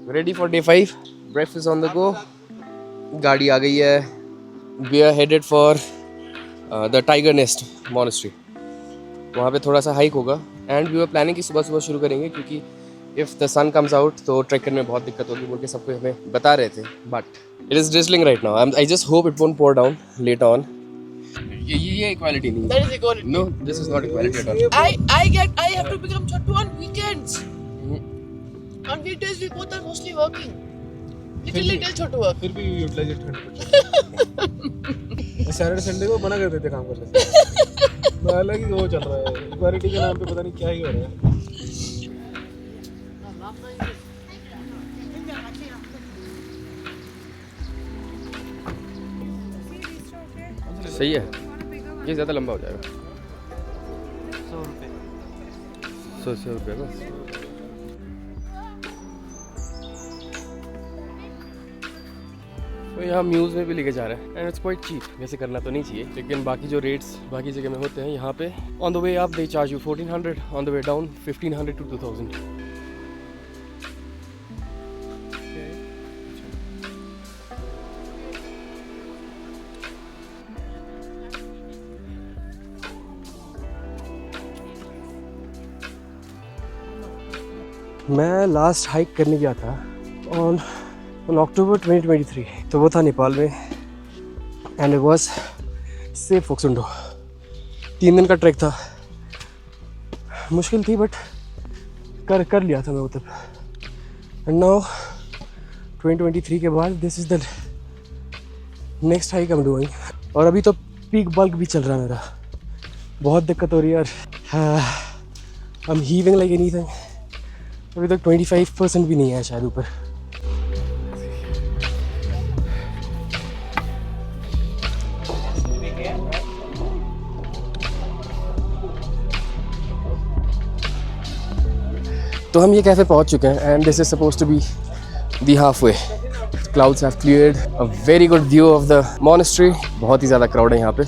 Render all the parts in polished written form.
Ready for day 5, breakfast on the go, गाड़ी आ गई है, we are headed for the tiger nest monastery. वहाँ पे थोड़ा सा हाइक होगा एंड वी आर प्लानिंग कि सुबह सुबह शुरू करेंगे क्योंकि if the sun comes out तो ट्रैक करने में बहुत दिक्कत होगी बोल के सबको हमें बता रहे थे, but it is drizzling right now. I just hope it won't pour down later on. ये इक्वालिटी नहीं है। That is equality. No, this is not equality at all. I have to become Chottu on weekends. On weekdays we both are mostly working. Little Chottu work. फिर भी utilise 100%। Saturday Sunday को मना कर देते काम करने से। तो अलग ही वो चल रहा है, इक्वालिटी के नाम पे पता नहीं क्या ही हो रहा है। सही है, ये ज़्यादा लंबा हो जाएगा। 100 रुपये बस। तो यहाँ म्यूज़ में भी लेके जा रहा है एंड इट्स क्वाइट चीप। वैसे करना तो नहीं चाहिए, लेकिन बाकी जो रेट्स बाकी जगह में होते हैं यहाँ पे ऑन द वे आप they charge you 1400, on the way down 1500 to 2000। मैं लास्ट हाइक करने गया था ऑन अक्टूबर 2023, तो वो था नेपाल में एंड इट वाज सेफ फोक्सुंडो। 3 दिन का ट्रैक था, मुश्किल थी बट कर लिया था मैं वो तब। एंड नाउ 2023 के बाद this is the next hike I am doing. और अभी तो पीक बल्क भी चल रहा है मेरा, बहुत दिक्कत हो रही है यार। I am heaving like anything. अभी तक 25% भी नहीं है शायद ऊपर। तो हम ये कैफ़े पहुंच चुके हैं and this is suppose to be the half way. Clouds have cleared, a very good view of the monastery. बहुत ही ज़्यादा क्राउड है यहाँ पे।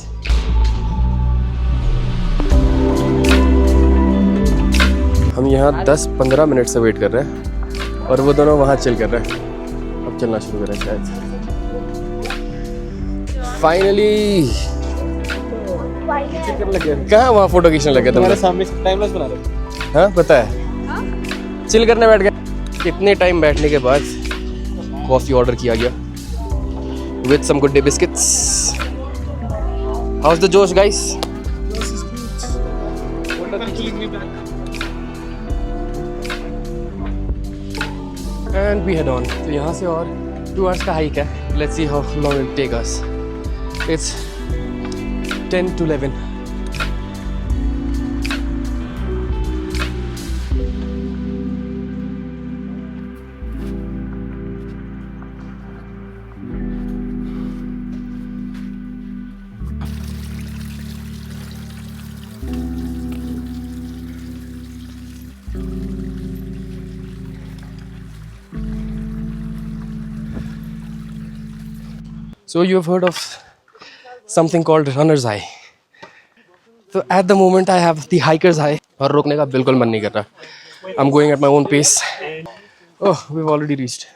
हम यहाँ 10-15 मिनट से वेट कर रहे हैं और वो दोनों वहाँ चिल कर रहे हैं। अब चलना शुरू कर रहे हैं शायद। फाइनली कहाँ वहाँ फोटो खींचने लगे तुम्हारे सामने टाइम लैप्स बना रहे। हाँ पता है, चिल करने बैठ गए। कितने टाइम बैठने के बाद कॉफ़ी ऑर्डर किया गया with some Good Day biscuits. How's the जोश guys? And we head on. तो यहाँ से और 2 आवर्स का हाइक है। Let's see how long it take us. It's 10 to 11। So you have heard of something called runner's high. So at the moment I have the hiker's high और रोकने का बिल्कुल मन नहीं कर रहा। I'm going at my own pace. Oh, we've already reached.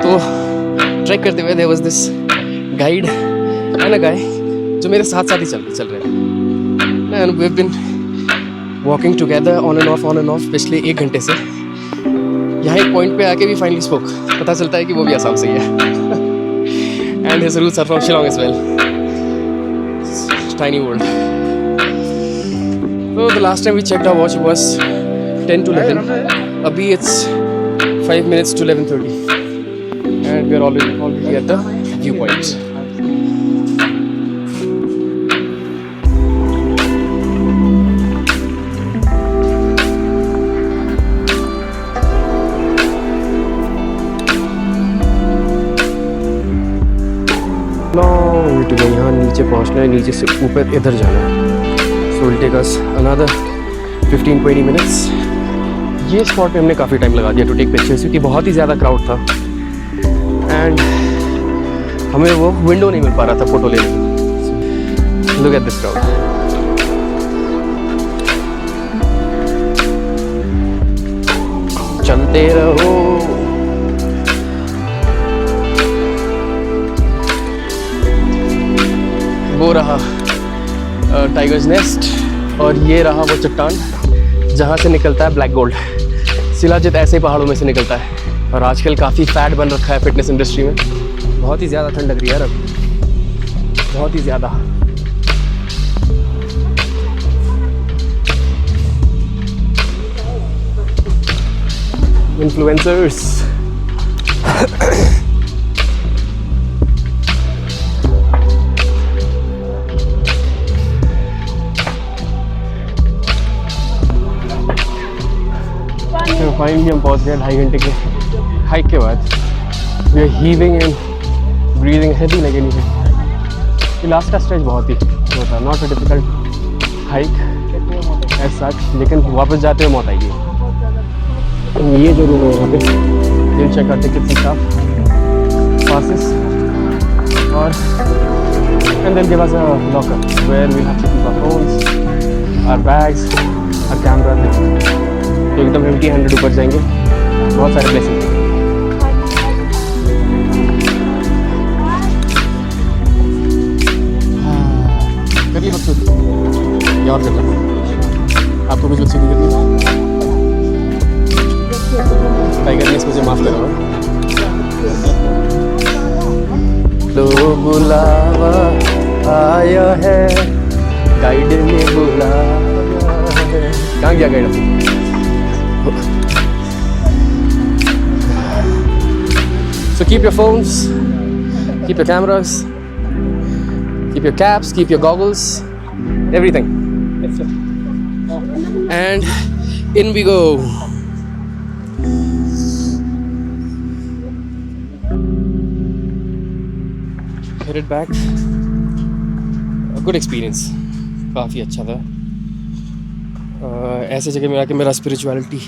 तो track करते हुए there was this guide and a guy जो मेरे साथ साथ ही चल रहे हैं and we have been walking together on and off पिछले 1 घंटे से। यहाँ एक पॉइंट पे आके भी फाइनली स्पोक। पता चलता है कि वो भी आसाम से ही है and his roots are from Shillong as well. Tiny world. तो the last time we checked our watch was 10 to 11। अभी it's 5 minutes to 11:30 and we are already at the view points. यहाँ नीचे पहुँचना है, नीचे से ऊपर इधर जाना है। So will take us another 15-20 minutes. ये स्पॉट पे हमने काफ़ी टाइम लगा दिया टू टेक पिक्चर्स क्योंकि बहुत ही ज़्यादा क्राउड था एंड हमें वो विंडो नहीं मिल पा रहा था फोटो लेने की। Look at this crowd. चलते रहो। वो रहा टाइगर्स नेस्ट और ये रहा वो चट्टान जहाँ से निकलता है ब्लैक गोल्ड। शिलाजित ऐसे पहाड़ों में से निकलता है और आजकल काफ़ी फैट बन रखा है फिटनेस इंडस्ट्री में। बहुत ही ज़्यादा ठंड लग रही है यार, अब बहुत ही ज़्यादा। इन्फ्लुएंसर्स फाइनली हम पहुंच गए 2.5 घंटे के हाइक के बाद। We are heaving and breathing heavy like anything. ये लास्ट का स्ट्रेच बहुत ही वो था, not a difficult hike as such, लेकिन वापस जाते हुए मौत आएगी। ये जो रूम है यहाँ पे दिल चेक करते कितने स्टाफ पासिस और and then give us a locker where we have to keep our phones, our bags, our camera. तो एकदम एम्प्टी हैंडेड ऊपर जाएंगे। बहुत सारे प्लेसेस हैं। कर ली बकचोदी या और करना? आपको कुछ बकचोदी करनी है? टाइगर ने मुझे माफ करो। तो बुलावा आया है, गाइड ने बुलाया है। कहाँ गया guide? So keep your phones, keep your cameras, keep your caps, keep your goggles, everything. Yes, sir. And in we go. Headed back. A good experience. काफ़ी अच्छा था। ऐसे जगह में आके मेरा स्पिरिचुअलिटी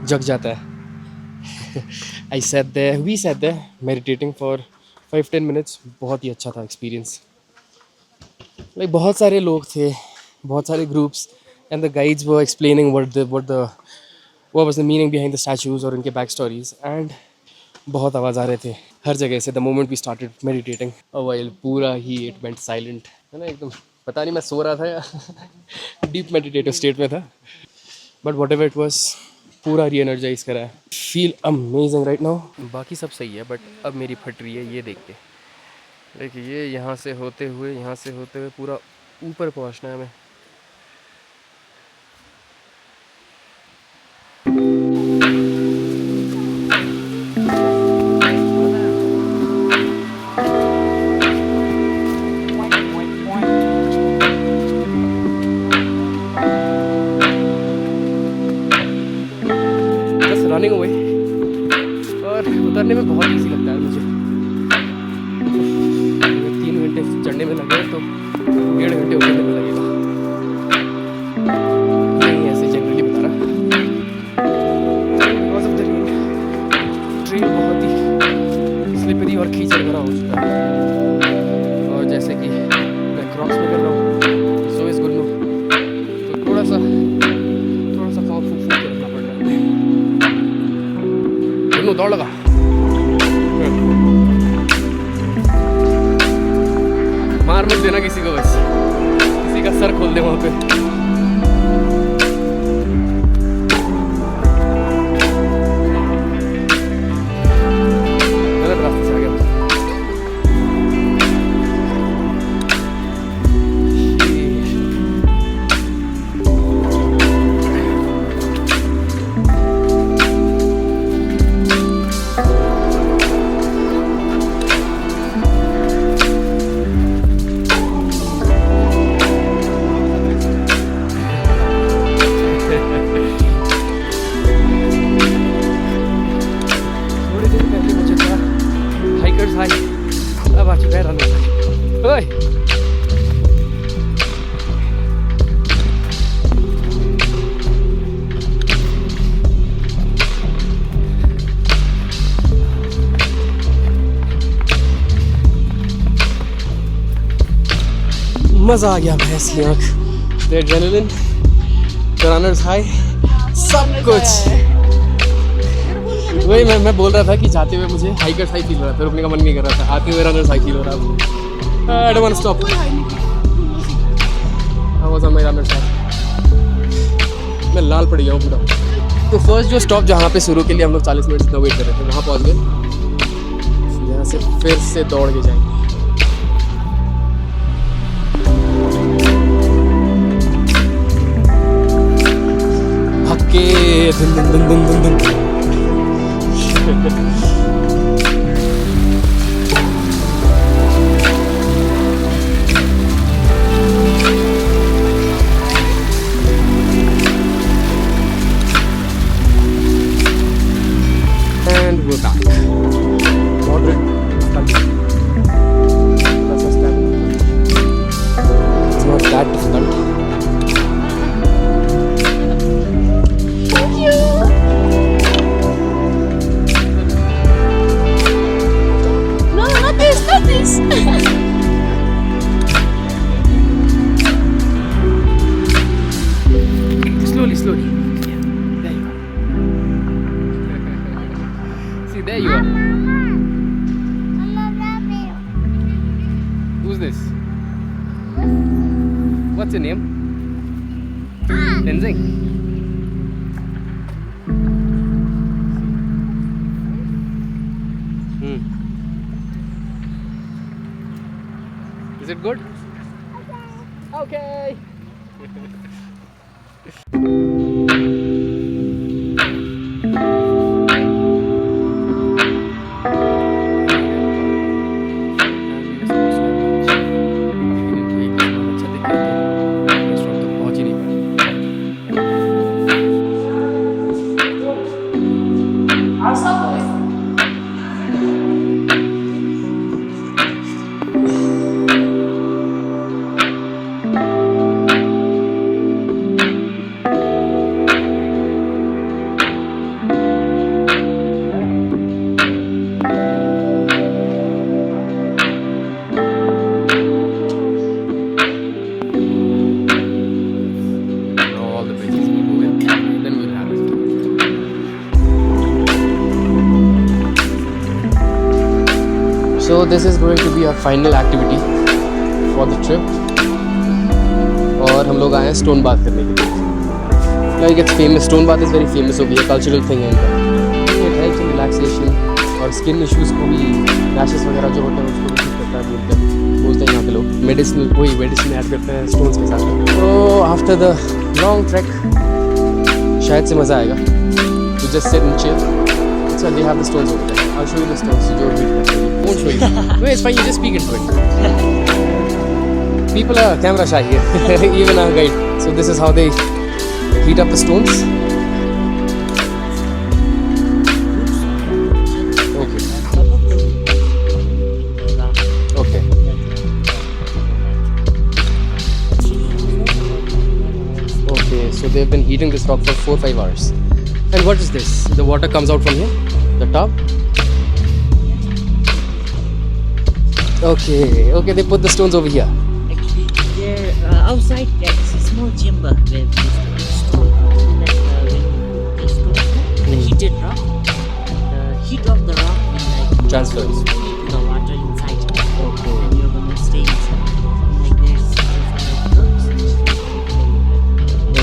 जग जाता है। I sat there, we sat there meditating for 5-10 minutes. बहुत ही अच्छा था एक्सपीरियंस। लाइक बहुत सारे लोग थे, बहुत सारे groups, and the guides were explaining what was the meaning behind the statues और उनके बैक स्टोरीज। एंड बहुत आवाज़ आ रहे थे हर जगह से। The moment we started meditating while पूरा ही इट वेंट साइलेंट, है ना, एकदम पता नहीं मैं सो रहा था या डीप मेडिटेटिव स्टेट में था, but what ever it was पूरा री एनर्जाइज करा है। Feel amazing right now. बाकी सब सही है, बट अब मेरी फट रही है। ये देख के देखिए, ये यहाँ से होते हुए पूरा ऊपर पहुँचना है हमें। रनिंग हुए और उतरने में बहुत ईजी लगता है मुझे। 3 घंटे चढ़ने में लगे तो 1.5 घंटे उतरने में लगेगा। नहीं ऐसे जनरली बता रहा। Because of the rain trail बहुत ही स्लिपरी और कीचड़ भरा हो चुका है, और जैसे कि मैं क्रॉक्स में कर रहा हूँ, सो इज गुड नो, तो थोड़ा सा पाँव फूक के रखना पड़ रहा है। दौड़ लगा। मार मत देना किसी को, बस किसी का सर खोल दे वहां पे। गलत रास्ते से आ गया। अब आ चुका है रन। ओए मज़ा आ गया भैंस की आँख. The adrenaline, the runners high, सब कुछ. वही मैं बोल रहा था कि जाते हुए मुझे हाइकर्स हाई फील हो रहा था, रुकने का मन नहीं कर रहा था. आते हुए रनर्स हाई फील हो रहा था. I don't want to stop. I was on my runners high. मैं लाल पड़ गया हूँ पूरा. तो फर्स्ट जो स्टॉप जहाँ पे शुरू के लिए हम लोग 40 मिनट इतना वेट कर रहे थे, वहाँ पहुँच गए. यहाँ से फिर से दौड़ के जाएंगे. हक्के धुन धुन धुन धुन धुन धुन. And we're back. Moderate. It's not that difficult. No, not this, not this. Slowly, slowly. There you are. See, there you are. Who's this? What's your name? Tenzing. Is it good? Okay. All the bridges will go in. Then we'll have it. So this is going to be our final activity for the trip. और हम लोग आए हैं stone bath करने के लिए. Like it's famous, stone bath is very famous over here, cultural thing है इनका. It helps in relaxation और skin issues को भी, rashes वगैरह जो होते हैं उसको भी ठीक करता है बोलते हैं यहाँ पे लोग. मेडिसिन ऐड करते हैं stones के साथ. तो after the long trek शायद से मज़ा आएगा. To just sit and chill. So they have the stones over there. I'll show you the stones. जो भी won't show you. No, it's fine. You just speak into it. People are camera shy here. Even our guide. So this is how they heat up the stones. Okay. Okay. Okay. So they've been heating this rock for 4-5 hours. And what is this? The water comes out from here? The tub? Okay. Okay. They put the stones over here. Actually, there outside there's a small chamber where they store like when the stone, the heated rock, the heat of the rock will like Transfers. to the water inside, and you're gonna stay inside. Like there's also like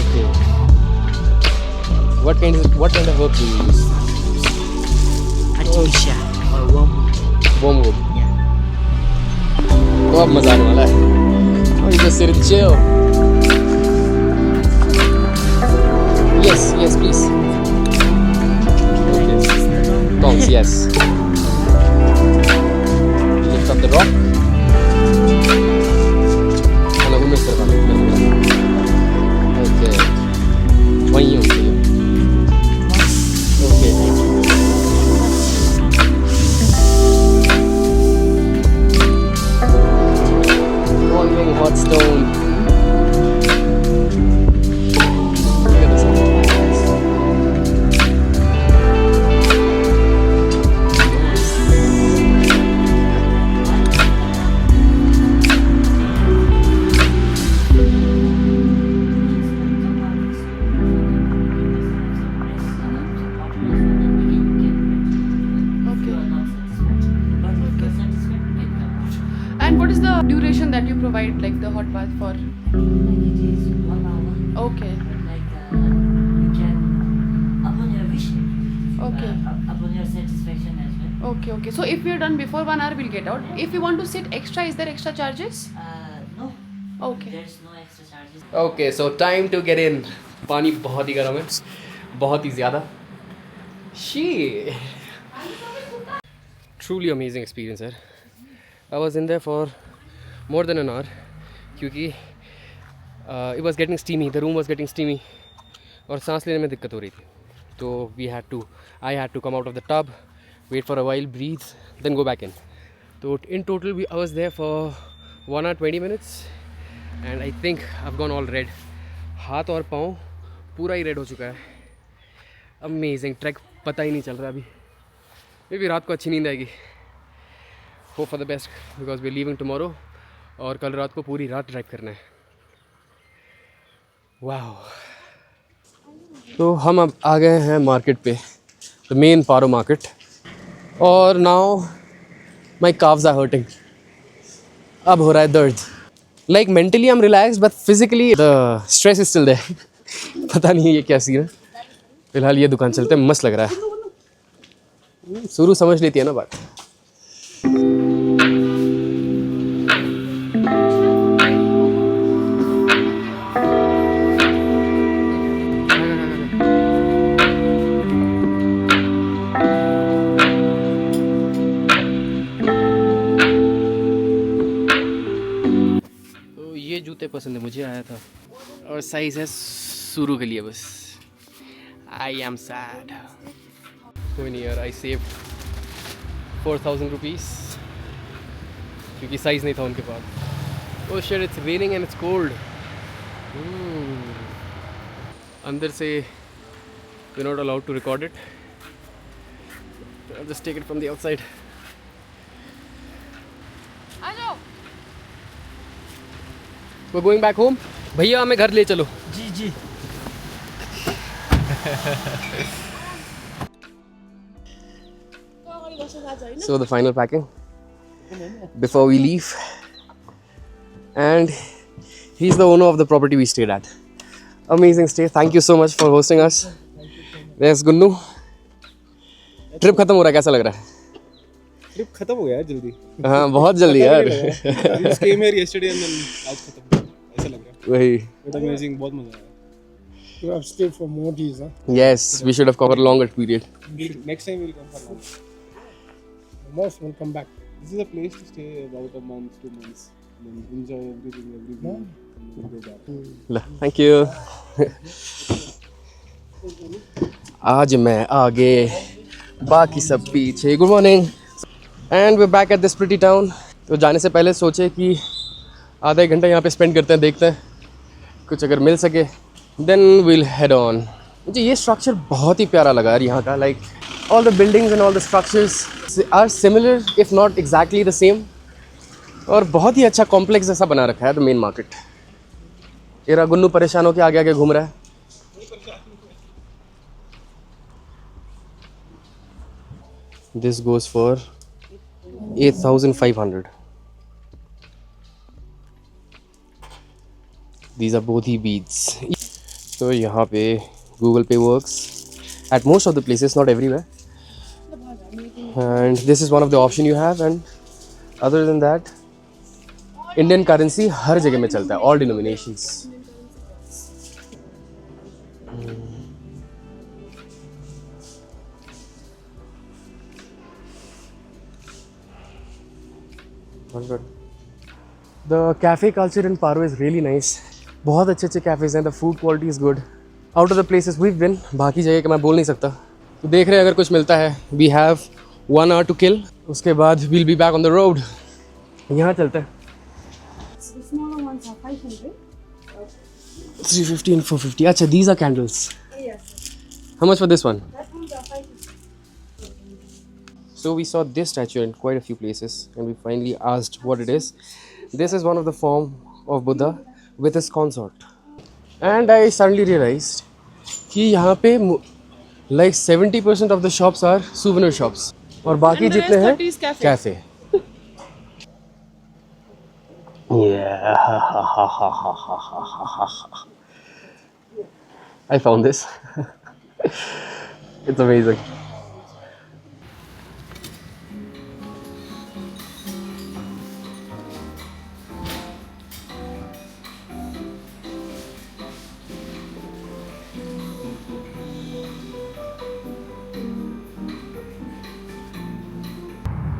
Okay. What kind of herb do you use? artificial or wormwood. Wormwood. Yeah. तो अब मजा आने वाला है. Oh, you just sit and chill. Yes, please. Okay. Tongs, yes. Lift up the rock. Okay. वहीं होंगे. Okay. Boiling hot stone. Look at this. And what is the duration that you provide, like the hot bath for? Like it is 1 hour. Okay. But like you can upon your wish. Okay. Upon your satisfaction as well. Okay, okay. So if we are done before 1 hour, we'll get out. If we want to sit extra, is there extra charges? No. Okay. There's no extra charges. Okay, so time to get in. पानी बहुत ही गर्म है, बहुत ही ज़्यादा. She. Truly amazing experience, sir. I was in there for more than an hour, क्योंकि it was getting steamy. The room was getting steamy, और सांस लेने में दिक्कत हो रही थी. तो I had to come out of the tub, wait for a while, breathe, then go back in. So in total, I was there for 1 hour 20 minutes, and I think I've gone all red. हाथ और पाँव पूरा ही red हो चुका है. Amazing track, पता ही नहीं चल रहा अभी. मे भी रात को अच्छी नींद आएगी. Hope for the best, because we leaving tomorrow, और कल रात को पूरी रात ड्राइव करना है. वाह. तो हम अब आ गए हैं मार्केट पे, द मेन पारो मार्केट. और now my calves are hurting. अब हो रहा है दर्द. Like mentally I am relax, but physically the stress is still there. पता नहीं ये क्या सीन है. फिलहाल ये दुकान चलते हैं, मस्त लग रहा है. शुरू समझ लेती है ना बात. तो ये जूते पसंद है मुझे, आया था, और साइज़ है शुरू के लिए बस. I am sad. कोई नहीं यार, आई सेव 4,000 रुपीज़, क्योंकि साइज़ नहीं था उनके पास. Oh shit, it's raining and it's cold. अंदर से we not allowed to record it. Just take it from the outside. आ जाओ. We going back home. भैया हमें घर ले चलो. जी जी. So the final packing before we leave, and he's the owner of the property we stayed at. Amazing stay. Thank you so much for hosting us. There's Gunnu. Trip खत्म हो रहा है, कैसा लग रहा है? ट्रिप खत्म हो गया यार जल्दी. हाँ बहुत जल्दी यार. Just came here yesterday and then आज खत्म हो गया. ऐसा लग रहा है. वही. But amazing, बहुत मजा आया. You have stayed for more days, huh? Yes, we should have covered longer period. Next time we'll come for lunch. Most will come back. This is a place to stay about a month, 2 months. Then enjoy everything, every view, and then go back. Thank you. आज मैं आगे, बाकी सब पीछे. Good morning. And we back at this pretty town. तो जाने से पहले सोचे कि आधा एक घंटा यहाँ पे स्पेंड करते हैं, देखते हैं कुछ अगर मिल सके, देन विल हेड ऑन. मुझे ये स्ट्रक्चर बहुत ही प्यारा लगा यार यहाँ का. Like all the buildings and all the structures are similar if not exactly the same, और बहुत ही अच्छा कॉम्प्लेक्स जैसा बना रखा है द मेन मार्केट. ये गुन्नू परेशान होकर आगे आगे घूम रहा है. This goes for 8,500. These are both beads. So यहाँ पे Google Pay works at most of the places, not everywhere. And this is one of the option you have. And other than that, Indian currency हर जगह में चलता है, all denominations. The cafe culture in Paro is really nice. बहुत अच्छे अच्छे cafes हैं. The food quality is good. Out of the places we've been, बाकी जगह का मैं बोल नहीं सकता. तो देख रहे हैं अगर कुछ मिलता है. We have 1 hour to kill. उसके बाद we'll be back on the road. यहाँ चलते हैं. The smaller ones are 500. 350 and 450. अच्छा, these are candles. Yes. How much for this one? That ones are 550. So we saw this statue in quite a few places, and we finally asked what it is. This is one of the form of Buddha with his consort. And I suddenly realized कि यहाँ पे like 70% of the shops are souvenir shops, और बाकी And the जितने rest हैं 30 is cafe. Cafe. I found this. It's amazing.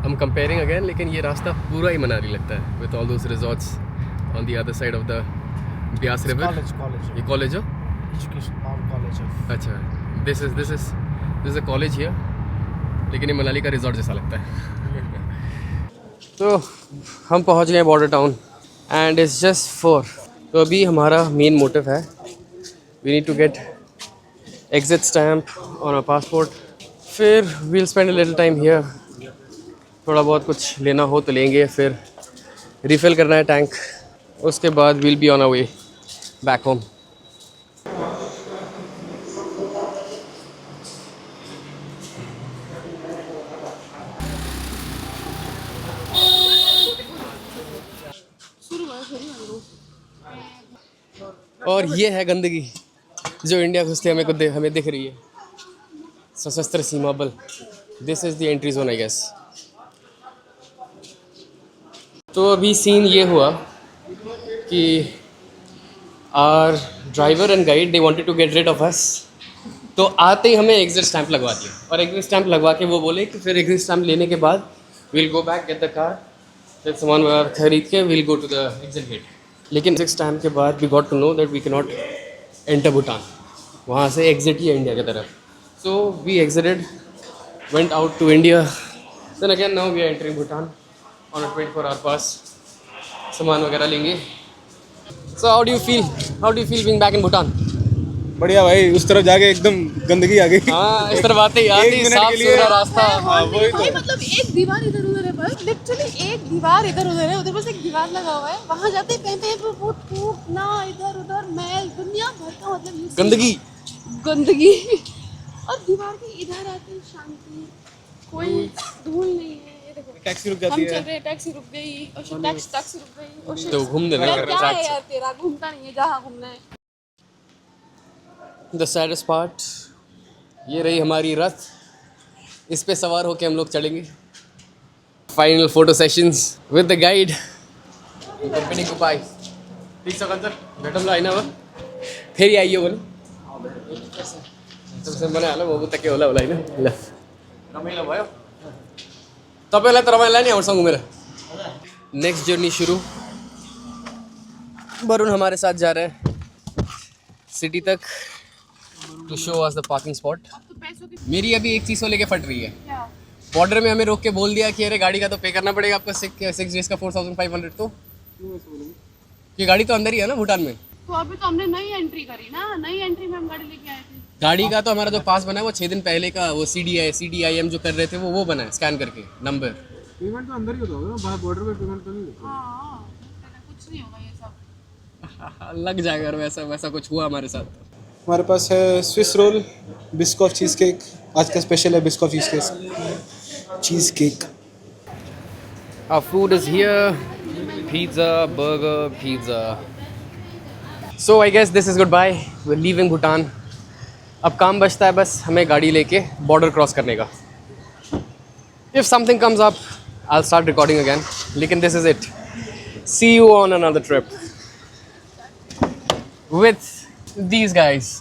I'm comparing again, लेकिन ये रास्ता पूरा ही मनाली लगता है with all those resorts on the other side of the Bias River. college. ये college हो? Education college of. अच्छा, this is a college here, लेकिन ये मनाली का रिजॉर्ट जैसा लगता है. तो हम पहुंच गए border town and it's just 4. तो अभी हमारा मेन मोटिव है, we need to get exit stamp on a passport. फिर we'll spend a little time here. थोड़ा बहुत कुछ लेना हो तो लेंगे, फिर रिफ़िल करना है टैंक. उसके बाद we'll be on a way back home. और ये है गंदगी जो इंडिया घुसते हमें दिख रही है. Sashastra Seema Bal. This is the entry zone I guess. तो अभी सीन ये हुआ कि our driver and guide they wanted to get rid of us. तो आते ही हमें एग्जिट स्टैंप लगवा दिया, और एग्जिट स्टैंप लगवा के वो बोले कि फिर एग्जिट स्टैंप लेने के बाद we'll go back get the car. फिर सामान वगैरह खरीद के we'll go to the exit gate. लेकिन एग्जिट स्टैम्प के बाद we got to know that we can not enter Bhutan. वहाँ से एग्जिट ही है इंडिया की तरफ. So we exited, went out to India. Then again now we are entering Bhutan on a 24-hour pass. सामान वगैरह लेंगे. So how do you feel being back in Bhutan? बढ़िया भाई, उस तरफ जाके एकदम गंदगी आ गई. हाँ, इस तरफ आते ही साफ सुथरा रास्ता. वही तो. भाई मतलब एक दीवार इधर उधर है, बस लिटरली एक दीवार इधर उधर है. उधर बस एक दीवार लगा हुआ है. वहाँ जाते ही पे थूकना, इधर उधर मैल, दुनिया भर का मतलब गंदगी. और दीवार के इधर आते ही शांति, कोई धूल नहीं है. ये देखो टैक्सी रुक हम जाती चल है. रहे, टैक्सी रुक गई. और टैक्सी रुक गई. और तो घूमने यार लगा क्या है यार, तेरा घूमता नहीं है जहाँ घूमना है. द सैडेस्ट पार्ट, ये रही हमारी रथ. इस पे सवार होके हम लोग चलेंगे. Final photo sessions with the guide company को पाई. ठीक छ कन्सर भेटौँला होइन अब फेरि आइयो भने सबसे बनाइहाल्नु. म उता के होला होइन. ल रमाइलो भयो. तपाईँलाई त रमाइलो नि हामीसँग घुमेर. नेक्स्ट जर्नी शुरू. वरुण हमारे साथ जा रहे हैं सिटी तक to show us the parking spot. मेरी अभी एक चीज़ को लेके फट रही है. बॉर्डर में हमें रोक के बोल दिया कि अरे गाड़ी का तो पे करना पड़ेगा आपको 6 डेज का 4500. तो ये गाड़ी तो अंदर ही है ना भूटान में. तो अभी तो हमने नई एंट्री करी ना, नई एंट्री में हम गाड़ी लेके आए थे. गाड़ी का तो हमारा जो पास बना है वो 6 दिन पहले का, वो CDIM जो कर रहे थे वो बना है स्कैन करके नंबर. पेमेंट तो अंदर ही होता होगा, बाहर बॉर्डर पे पेमेंट तो नहीं होता. हाँ, कुछ नहीं होगा ये सब. लग जाएगा. और वैसा कुछ हुआ हमारे साथ. हमारे पास है Swiss roll, Biscoff cheese cake. आज का स्पेशल है Biscoff cheese cake. Our food is here. Pizza, burger, pizza. So I guess this is goodbye. We're leaving Bhutan. अब काम बचता है बस हमें गाड़ी लेके बॉर्डर क्रॉस करने का. If something comes up, I'll start recording again. लेकिन this is it. See you on another trip with these guys.